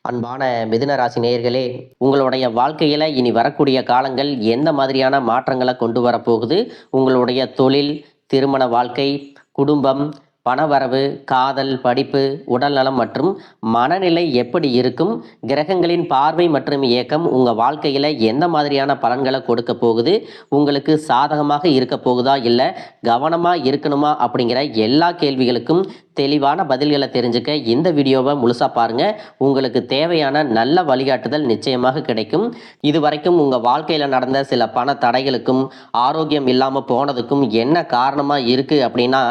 அன்பான மிதுன ராசி நேயர்களே, உங்களுடைய வாழ்க்கையில இனி வரக்கூடிய காலங்கள் எந்த மாதிரியான மாற்றங்களை கொண்டு வரப்போகுது? உங்களுடைய தொழில், திருமண வாழ்க்கை, குடும்பம், பணவரவு, காதல், படிப்பு, உடல்நலம் மற்றும் மனநிலை எப்படி இருக்கும்? கிரகங்களின் பார்வை மற்றும் இயக்கம் உங்க வாழ்க்கையில எந்த மாதிரியான பலன்களை கொடுக்க போகுது? உங்களுக்கு சாதகமாக இருக்க போகுதா, இல்ல கவனமா இருக்கணுமா அப்படிங்கிற எல்லா கேள்விகளுக்கும் தெளிவான பதில்களை தெரிஞ்சுக்க இந்த வீடியோவை முழுசா பாருங்க. உங்களுக்கு தேவையான நல்ல வழிகாட்டுதல் நிச்சயமாக கிடைக்கும். இதுவரைக்கும் உங்க வாழ்க்கையில நடந்த சில பண தடைகளுக்கும் ஆரோக்கியம் இல்லாம போனதுக்கும் என்ன காரணமா இருக்கு அப்படின்னா,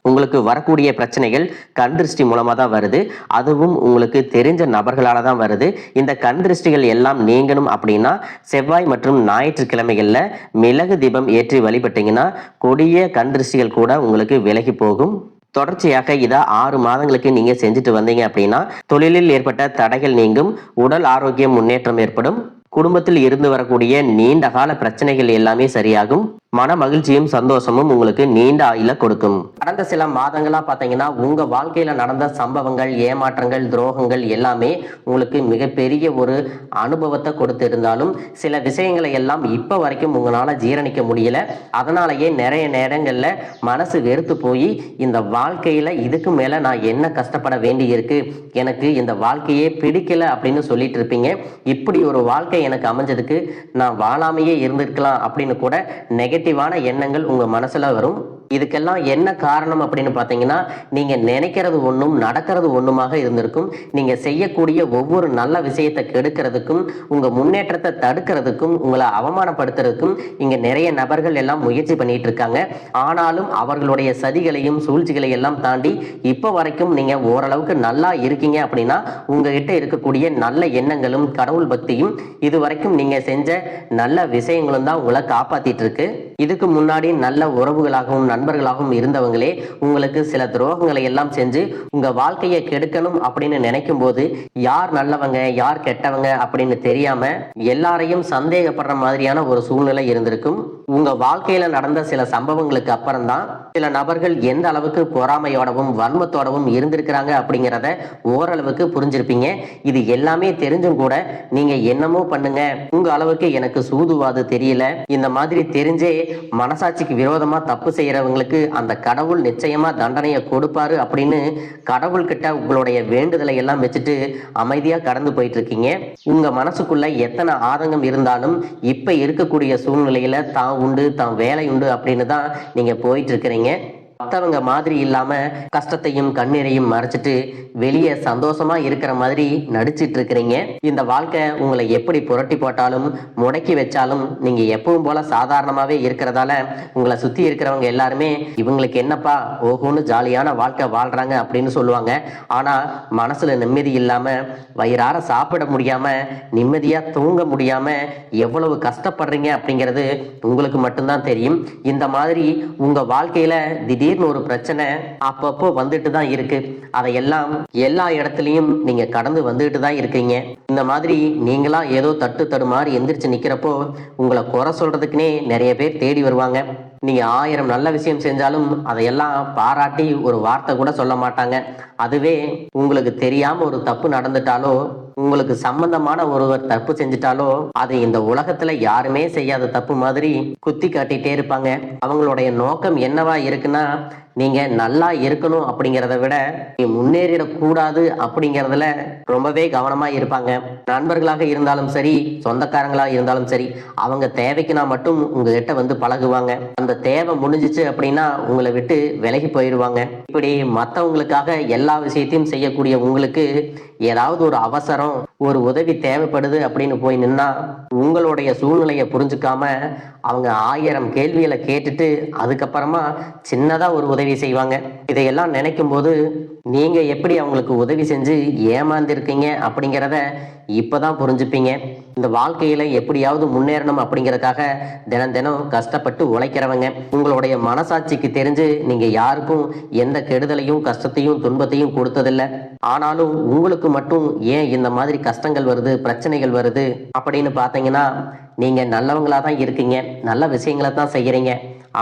உங்களுக்கு வரக்கூடிய பிரச்சனைகள் கண் திருஷ்டி மூலமா தான் வருது. அதுவும் உங்களுக்கு தெரிஞ்ச நபர்களால தான் வருது. இந்த கண் திருஷ்டிகள் எல்லாம் நீங்கணும் அப்படின்னா செவ்வாய் மற்றும் ஞாயிற்றுக்கிழமைகள்ல மிளகு தீபம் ஏற்றி வழிபட்டீங்கன்னா கொடிய கண் திருஷ்டிகள் கூட உங்களுக்கு விலகி போகும். தொடர்ச்சியாக இதை 6 மாதங்களுக்கு நீங்க செஞ்சுட்டு வந்தீங்க அப்படின்னா தொழிலில் ஏற்பட்ட தடைகள் நீங்கும், உடல் ஆரோக்கியம் முன்னேற்றம் ஏற்படும், குடும்பத்தில் இருந்து வரக்கூடிய நீண்ட கால பிரச்சனைகள் எல்லாமே சரியாகும், மன மகிழ்ச்சியும் சந்தோஷமும் உங்களுக்கு நீண்ட ஆயுள கொடுக்கும். கடந்த சில மாதங்களா பாத்தீங்கன்னா உங்க வாழ்க்கையில நடந்த சம்பவங்கள், ஏமாற்றங்கள், துரோகங்கள் எல்லாமே உங்களுக்கு மிகப்பெரிய ஒரு அனுபவத்தை கொடுத்து இருந்தாலும் சில விஷயங்களை எல்லாம் இப்ப வரைக்கும் உங்களால ஜீரணிக்க முடியல. அதனாலயே நிறைய நேரங்கள்ல மனசு வெறுத்து போய் இந்த வாழ்க்கையில இதுக்கு மேல நான் என்ன கஷ்டப்பட வேண்டி இருக்கு, எனக்கு இந்த வாழ்க்கையே பிடிக்கல அப்படின்னு சொல்லிட்டு இருப்பீங்க. இப்படி ஒரு வாழ்க்கை எனக்கு அமைஞ்சதுக்கு நான் வாழாமையே இருந்திருக்கலாம் அப்படின்னு கூட நெகட்டிவான எண்ணங்கள் உங்க மனசுல வரும். இதுக்கெல்லாம் என்ன காரணம் அப்படின்னு பார்த்தீங்கன்னா, நீங்க நினைக்கிறது ஒன்றும் நடக்கிறது ஒன்றுமாக இருந்திருக்கும். நீங்க செய்யக்கூடிய ஒவ்வொரு நல்ல விஷயத்தை கெடுக்கிறதுக்கும், உங்க முன்னேற்றத்தை தடுக்கிறதுக்கும், உங்களை அவமானப்படுத்துறதுக்கும் இங்க நிறைய நபர்கள் எல்லாம் முயற்சி பண்ணிட்டு இருக்காங்க. ஆனாலும் அவர்களுடைய சதிகளையும் சூழ்ச்சிகளை எல்லாம் தாண்டி இப்ப வரைக்கும் நீங்க ஓரளவுக்கு நல்லா இருக்கீங்க அப்படின்னா உங்ககிட்ட இருக்கக்கூடிய நல்ல எண்ணங்களும் கடவுள் பக்தியும் இது வரைக்கும் நீங்க செஞ்ச நல்ல விஷயங்களும் தான் உங்களை காப்பாத்திட்டு இருக்கு. இதுக்கு முன்னாடி நல்ல உறவுகளாகவும் நண்பர்களாகவும் இருந்தவங்களே உங்களுக்கு சில துரோகங்களை எல்லாம் செஞ்சு உங்க வாழ்க்கையை கெடுக்கணும் அப்படின்னு நினைக்கும் போது யார் நல்லவங்க யார் கெட்டவங்க அப்படின்னு தெரியாம எல்லாரையும் சந்தேகப்படுற மாதிரியான ஒரு சூழ்நிலை இருந்திருக்கும். உங்க வாழ்க்கையில நடந்த சில சம்பவங்களுக்கு அப்புறம் தான் சில நபர்கள் எந்த அளவுக்கு பொறாமையோடவும் வன்மத்தோடவும் இருந்திருக்கிறாங்க அப்படிங்கிறத ஓரளவுக்கு புரிஞ்சிருப்பீங்க. இது எல்லாமே தெரிஞ்சும் கூட நீங்க என்னமோ பண்ணுங்க, உங்க அளவுக்கு எனக்கு சூதுவாது தெரியல, இந்த மாதிரி தெரிஞ்சே மனசாட்சிக்கு விரோதமா தப்பு செய்யறவங்களுக்கு அந்த கடவுள் நிச்சயமா தண்டனையை கொடுப்பாரு அப்படின்னு கடவுள் கிட்ட உங்களுடைய வேண்டுதலை எல்லாம் வச்சுட்டு அமைதியா கடந்து போயிட்டு இருக்கீங்க. உங்க மனசுக்குள்ள எத்தனை ஆதங்கம் இருந்தாலும் இப்ப இருக்கக்கூடிய சூழ்நிலையில தான் உண்டு தான் வேலை உண்டு அப்படின்னு தான் நீங்க போயிட்டு இருக்கிறீங்க. மற்றவங்க மாதிரி இல்லாம கஷ்டத்தையும் கண்ணீரையும் மறைச்சிட்டு வெளியே சந்தோஷமா இருக்கிற மாதிரி நடிச்சிட்டு இருக்கிறீங்க. இந்த வாழ்க்கை உங்களை எப்படி புரட்டி போட்டாலும் முடக்கி வச்சாலும் நீங்க எப்பவும் போல சாதாரணமாவே இருக்கிறதால உங்களை சுத்தி இருக்கிறவங்க எல்லாருமே இவங்களுக்கு என்னப்பா ஓஹோன்னு ஜாலியான வாழ்க்கை வாழ்றாங்க அப்படின்னு சொல்லுவாங்க. ஆனா மனசுல நிம்மதி இல்லாம, வயிறார சாப்பிட முடியாம, நிம்மதியா தூங்க முடியாம எவ்வளவு கஷ்டப்படுறீங்க அப்படிங்கிறது உங்களுக்கு மட்டும்தான் தெரியும். இந்த மாதிரி உங்க வாழ்க்கையில திடீர்னு ஒரு பிரச்சனை அப்பப்போ வந்துட்டு தான் இருக்கு. அதையெல்லாம் எல்லா இடத்துலயும் நீங்க கடந்து வந்துட்டு தான் இருக்கீங்க. இந்த மாதிரி நீங்களா ஏதோ தட்டு தடுமாறி எந்திரிச்சு நிக்கிறப்போ உங்களை குறை சொல்றதுக்குன்னே நிறைய பேர் தேடி வருவாங்க. நீங்க 1000 நல்ல விஷயம் செஞ்சாலும் அதையெல்லாம் பாராட்டி ஒரு வார்த்தை கூட சொல்ல மாட்டாங்க. அதுவே உங்களுக்கு தெரியாம ஒரு தப்பு நடந்துட்டாலோ, உங்களுக்கு சம்பந்தமான ஒருவர் தப்பு செஞ்சுட்டாலோ அது இந்த உலகத்துல யாருமே செய்யாத தப்பு மாதிரி குத்தி காட்டிட்டே இருப்பாங்க. அவங்களுடைய நோக்கம் என்னவா இருக்குன்னா, நீங்க நல்லா இருக்கணும் அப்படிங்கிறத விட நீ முன்னேறிடக்கூடாது அப்படிங்கிறதுல ரொம்பவே கவனமா இருப்பாங்க. நண்பர்களாக இருந்தாலும் சரி, சொந்தக்காரங்களாக இருந்தாலும் சரி, அவங்க தேவைக்குனா மட்டும் உங்ககிட்ட வந்து பழகுவாங்க. அந்த தேவை முடிஞ்சிச்சு அப்படின்னா உங்களை விட்டு விலகி போயிடுவாங்க. இப்படி மற்றவங்களுக்காக எல்லா விஷயத்தையும் செய்யக்கூடிய உங்களுக்கு ஏதாவது ஒரு அவசரம், ஒரு உதவி தேவைப்படுது அப்படின்னு போய் நின்னா உங்களுடைய சூழ்நிலையை புரிஞ்சுக்காம அவங்க 1000 கேள்விகளை கேட்டுட்டு அதுக்கப்புறமா சின்னதா ஒரு உதவி செய்வாங்க. இதையெல்லாம் நினைக்கும் போது நீங்க எப்படி அவங்களுக்கு உதவி செஞ்சு ஏமாந்திருக்கீங்க அப்படிங்கிறத இப்பதான் புரிஞ்சுப்பீங்க. இந்த வாழ்க்கையில எப்படியாவது முன்னேறணும் அப்படிங்கிறதுக்காக தினம் தினம் கஷ்டப்பட்டு உழைக்கிறவங்க. உங்களுடைய மனசாட்சிக்கு தெரிஞ்சு நீங்க யாருக்கும் எந்த கெடுதலையும் கஷ்டத்தையும் துன்பத்தையும் கொடுத்ததில்லை. ஆனாலும் உங்களுக்கு மட்டும் ஏன் இந்த மாதிரி கஷ்டங்கள் வருது, பிரச்சனைகள் வருது அப்படின்னு பார்த்தீங்கன்னா, நீங்க நல்லவங்களா தான் இருக்கீங்க, நல்ல விஷயங்களை தான் செய்யறீங்க.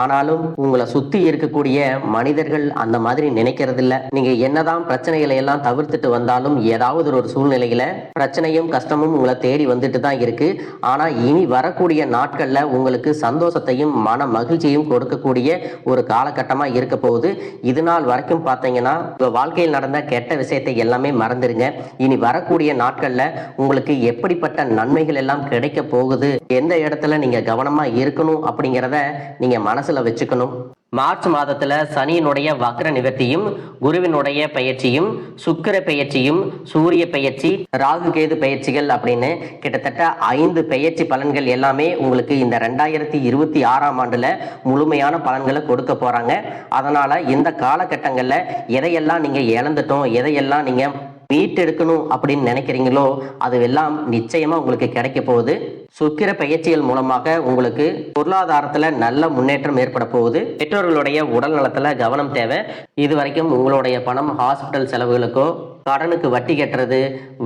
ஆனாலும் உங்களை சுத்தி இருக்கக்கூடிய மனிதர்கள் அந்த மாதிரி நினைக்கிறது இல்ல. நீங்க என்னதான் பிரச்சனைகளை எல்லாம் தவிர்த்துட்டு வந்தாலும் ஏதாவது ஒரு சூழ்நிலையில பிரச்சனையும் கஷ்டமும் உங்களை தேடி வந்துட்டு தான் இருக்கு. ஆனா இனி வரக்கூடிய நாட்கள்ல உங்களுக்கு சந்தோஷத்தையும் மன மகிழ்ச்சியும் கொடுக்கக்கூடிய ஒரு காலகட்டமா இருக்க போகுது. இது நாள் வரைக்கும் பார்த்தீங்கன்னா உங்க வாழ்க்கையில் நடந்த கெட்ட விஷயத்தை எல்லாமே மறந்துருங்க. இனி வரக்கூடிய நாட்கள்ல உங்களுக்கு எப்படிப்பட்ட நன்மைகள் எல்லாம் கிடைக்க போகுது, எந்த இடத்துல நீங்க கவனமா இருக்கணும் அப்படிங்கிறத நீங்க மனசுல வச்சுக்கணும். மார்ச் மாதத்துல சனியினுடைய வக்ர நிவர்த்தியும், குருவினுடைய பயிற்சியும், சுக்கிர பயிற்சியும், சூரிய பயிற்சி, ராகு கேது பயிற்சிகள் அப்படின்னு கிட்டத்தட்ட 5 பயிற்சி பலன்கள் எல்லாமே உங்களுக்கு இந்த 2026ஆம் ஆண்டுல முழுமையான பலன்களை கொடுக்க போறாங்க. அதனால இந்த காலகட்டங்கள்ல எதையெல்லாம் நீங்க இழந்துட்டோம், எதையெல்லாம் நீங்க மீட்டெடுக்கணும் அப்படின்னு நினைக்கிறீங்களோ அதுவெல்லாம் நிச்சயமா உங்களுக்கு கிடைக்க போகுது. சுக்கிர பயிற்சிகள் மூலமாக உங்களுக்கு பொருளாதாரத்துல நல்ல முன்னேற்றம் ஏற்பட போகுது. பெற்றோர்களுடைய உடல் நலத்துல கவனம் தேவை. இதுவரைக்கும் உங்களுடைய பணம் ஹாஸ்பிட்டல் செலவுகளுக்கோ, கடனுக்கு வட்டி கட்டுறது,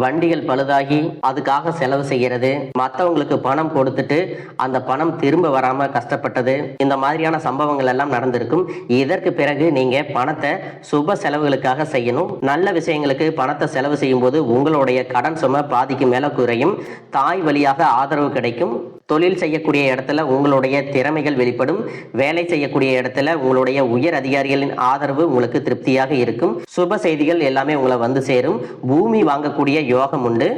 வண்டிகள் பழுதாகி அதுக்காக செலவு செய்யறது, மற்றவங்களுக்கு பணம் கொடுத்துட்டு அந்த பணம் திரும்ப வராம கஷ்டப்பட்டது, இந்த மாதிரியான சம்பவங்கள் எல்லாம் நடந்திருக்கும். இதற்கு பிறகு நீங்க பணத்தை சுப செலவுகளுக்காக செய்யணும். நல்ல விஷயங்களுக்கு பணத்தை செலவு செய்யும் போது உங்களுடைய கடன் சுமை பாதிக்கு மேல குறையும். தாய் வழியாக ஆதரவு கிடைக்கும். தொழில் செய்யக்கூடிய இடத்துல உங்களுடைய திறமைகள் வெளிப்படும். வேலை செய்யக்கூடிய இடத்துல உங்களுடைய உயர் அதிகாரிகளின் ஆதரவு உங்களுக்கு திருப்தியாக இருக்கும். சுப செய்திகள் எல்லாமே உங்களை வந்து சேரும். பூமி வாங்கக்கூடிய யோகம் உண்டு.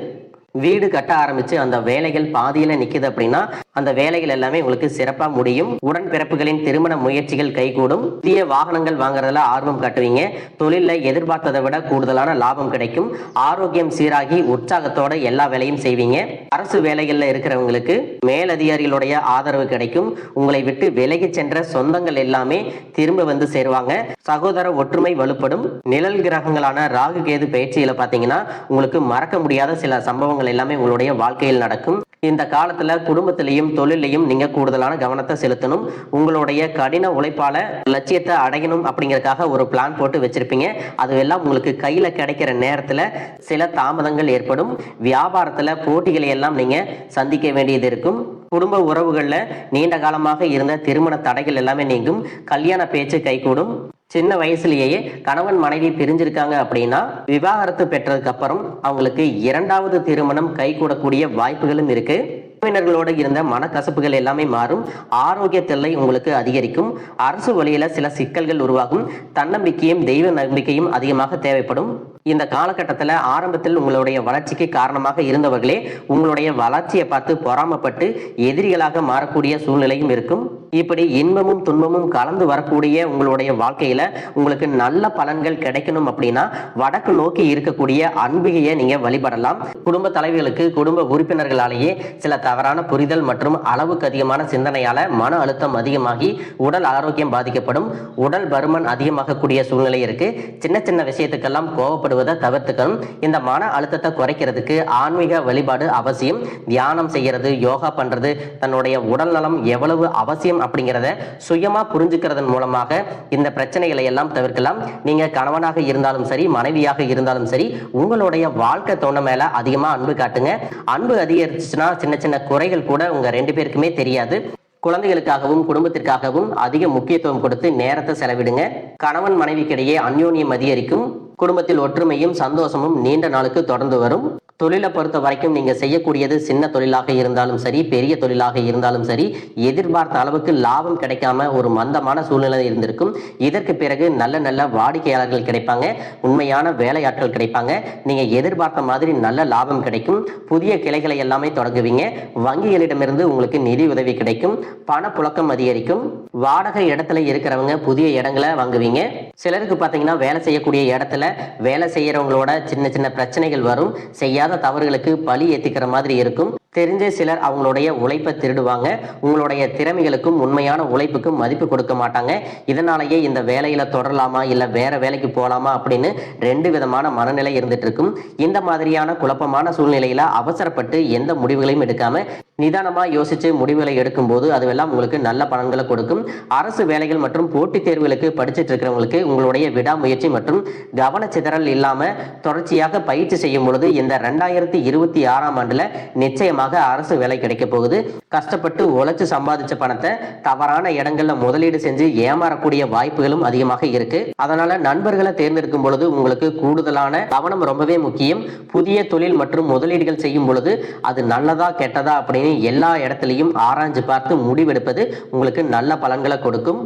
வீடு கட்ட ஆரம்பிச்சு அந்த வேலைகள் பாதியில நிக்குது அப்படின்னா அந்த வேலைகள் எல்லாமே உங்களுக்கு சிறப்பா முடியும். உடன்பிறப்புகளின் திருமண முயற்சிகள் கைகூடும். புதிய வாகனங்கள் வாங்குறதுல ஆர்வம் காட்டுவீங்க. தொழில எதிர்பார்த்ததை விட கூடுதலான லாபம் கிடைக்கும். ஆரோக்கியம் சீராகி உற்சாகத்தோட எல்லா வேலையும் செய்வீங்க. அரசு வேலைகள்ல இருக்கிறவங்களுக்கு மேலதிகாரிகளுடைய ஆதரவு கிடைக்கும். உங்களை விட்டு விலகி சென்ற சொந்தங்கள் எல்லாமே திரும்ப வந்து சேருவாங்க. சகோதர ஒற்றுமை வலுப்படும். நிழல் கிரகங்களான ராகு கேது பயிற்சியில பாத்தீங்கன்னா உங்களுக்கு மறக்க முடியாத சில சம்பவங்கள் எல்லாமே உங்களுடைய வாழ்க்கையில் நடக்கும். இந்த காலத்துல குடும்பத்திலையும் தொழிலையும் நீங்க கூடுதலான கவனத்தை செலுத்தணும். உங்களுடைய கடின உழைப்பால லட்சியத்தை அடையணும் அப்படிங்கறதுக்காக ஒரு பிளான் போட்டு வச்சிருப்பீங்க. அதுவெல்லாம் உங்களுக்கு கையில கிடைக்கிற நேரத்துல சில தாமதங்கள் ஏற்படும். வியாபாரத்துல போட்டிகளை எல்லாம் நீங்க சந்திக்க வேண்டியது இருக்கும். குடும்ப உறவுகள்ல நீண்ட காலமாக இருந்த திருமண தடைகள் எல்லாமே நீங்கும். கல்யாண பேச்சு கைகூடும். சின்ன வயசுலேயே கணவன் மனைவி பிரிஞ்சிருக்காங்க அப்படின்னா விவாகரத்து பெற்றதுக்கு அப்புறம் அவங்களுக்கு 2வது திருமணம் கைகூடக்கூடிய வாய்ப்புகளும் இருக்கு. உறவினர்களோடு இருந்த மனக்கசப்புகள் எல்லாமே மாறும். ஆரோக்கிய தொல்லை உங்களுக்கு அதிகரிக்கும். அரசு வழியில சில சிக்கல்கள் உருவாகும். தன்னம்பிக்கையும் தெய்வ நம்பிக்கையும் அதிகமாக தேவைப்படும். இந்த காலகட்டத்தில் ஆரம்பத்தில் உங்களுடைய வளர்ச்சிக்கு காரணமாக இருந்தவர்களே உங்களுடைய வளர்ச்சியை பார்த்து பொறாமப்பட்டு எதிரிகளாக மாறக்கூடிய சூழ்நிலையும் இருக்கும். இப்படி இன்பமும் துன்பமும் கலந்து வரக்கூடிய உங்களுடைய வாழ்க்கையில உங்களுக்கு நல்ல பலன்கள் கிடைக்கணும் அப்படின்னா வடக்கு நோக்கி இருக்கக்கூடிய அன்பிகையை நீங்க வழிபடலாம். குடும்ப தலைவர்களுக்கு குடும்ப உறுப்பினர்களாலேயே சில தவறான புரிதல் மற்றும் அளவுக்கு அதிகமான சிந்தனையால மன அழுத்தம் அதிகமாகி உடல் ஆரோக்கியம் பாதிக்கப்படும். உடல் பருமன் அதிகமாகக்கூடிய சூழ்நிலை இருக்கு. சின்ன சின்ன விஷயத்துக்கெல்லாம் கோவப்படுவதை தவிர்த்துக்கணும். இந்த மன அழுத்தத்தை குறைக்கிறதுக்கு ஆன்மீக வழிபாடு அவசியம். தியானம் செய்யறது, யோகா பண்றது, தன்னுடைய உடல் நலம் எவ்வளவு அவசியம் அப்படிங்கிறத சுயமா புரிஞ்சுக்கிறதன் மூலமாக இந்த பிரச்சனைகளை எல்லாம் தவிர்க்கலாம். நீங்க கணவனாக இருந்தாலும் சரி, மனைவியாக இருந்தாலும் சரி, உங்களுடைய வாழ்க்கை துணை மேல அதிகமா அன்பு காட்டுங்க. அன்பு அதிகரிச்சுன்னா சின்ன சின்ன குறைகள் கூட உங்க 2 பேருக்குமே தெரியாது. குழந்தைகளுக்காகவும் குடும்பத்திற்காகவும் அதிக முக்கியத்துவம் கொடுத்து நேரத்தை செலவிடுங்க. கணவன் மனைவிக்கிடையே அந்யோன்யம் அதிகரிக்கும். குடும்பத்தில் ஒற்றுமையும் சந்தோஷமும் நீண்ட நாளுக்கு தொடர்ந்து வரும். தொழிலை பொறுத்த வரைக்கும் நீங்க செய்யக்கூடியது சின்ன தொழிலாக இருந்தாலும் சரி, பெரிய தொழிலாக இருந்தாலும் சரி, எதிர்பார்த்த அளவுக்கு லாபம் கிடைக்காம ஒரு மந்தமான சூழ்நிலை இருந்திருக்கும். இதற்கு பிறகு நல்ல நல்ல வாடிக்கையாளர்கள் கிடைப்பாங்க. உண்மையான வேலையாட்கள் கிடைப்பாங்க. நீங்க எதிர்பார்த்த மாதிரி நல்ல லாபம் கிடைக்கும். புதிய கிளைகளை எல்லாமே தொடங்குவீங்க. வங்கிகளிடமிருந்து உங்களுக்கு நிதி உதவி கிடைக்கும். பணப்புழக்கம் அதிகரிக்கும். வாடகை இடத்துல இருக்கிறவங்க புதிய இடங்களை வாங்குவீங்க. சிலருக்கு பார்த்தீங்கன்னா வேலை செய்யக்கூடிய இடத்துல வேலை செய்யறவங்களோட சின்ன சின்ன பிரச்சனைகள் வரும். செய்யாத தவறுகளுக்கு பழி ஏத்திக்கிற மாதிரி இருக்கும். தெரிஞ்ச சிலர் அவங்களுடைய உழைப்பை திருடுவாங்க. உங்களுடைய திறமைகளுக்கும் உண்மையான உழைப்புக்கும் மதிப்பு கொடுக்க மாட்டாங்க. இதனாலேயே இந்த வேலையில தொடரலாமா இல்ல வேற வேலைக்கு போகலாமா அப்படின்னு 2 விதமான மனநிலை இருந்துட்டு இருக்கும். இந்த மாதிரியான குழப்பமான சூழ்நிலையில அவசரப்பட்டு எந்த முடிவுகளையும் எடுக்காம நிதானமா யோசிச்சு முடிவுகளை எடுக்கும் போது அதுவெல்லாம் உங்களுக்கு நல்ல பலன்களை கொடுக்கும். அரசு வேலைகள் மற்றும் போட்டித் தேர்வுகளுக்கு படிச்சுட்டு இருக்கிறவங்களுக்கு உங்களுடைய விடாமுயற்சி மற்றும் கவனச்சிதறல் இல்லாம தொடர்ச்சியாக பயிற்சி செய்யும் பொழுது இந்த 2026ஆம் ஆண்டுல நிச்சயமாக மூலமாக அரசு வேலை கிடைக்க போகுது. கஷ்டப்பட்டு உழைச்சு சம்பாதிச்ச பணத்தை தவறான இடங்கள்ல முதலீடு செஞ்சு ஏமாறக்கூடிய வாய்ப்புகளும் அதிகமாக இருக்கு. அதனால நண்பர்களை தேர்ந்தெடுக்கும் பொழுது உங்களுக்கு கூடுதலான கவனம் ரொம்பவே முக்கியம். புதிய தொழில் மற்றும் முதலீடுகள் செய்யும் பொழுது அது நல்லதா கெட்டதா அப்படின்னு எல்லா இடத்துலையும் ஆராய்ஞ்சு பார்த்து முடிவெடுப்பது உங்களுக்கு நல்ல பலன்களை கொடுக்கும்.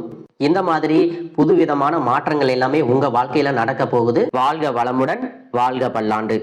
இந்த மாதிரி புதுவிதமான மாற்றங்கள் எல்லாமே உங்க வாழ்க்கையில நடக்க போகுது. வாழ்க வளமுடன், வாழ்க பல்லாண்டு.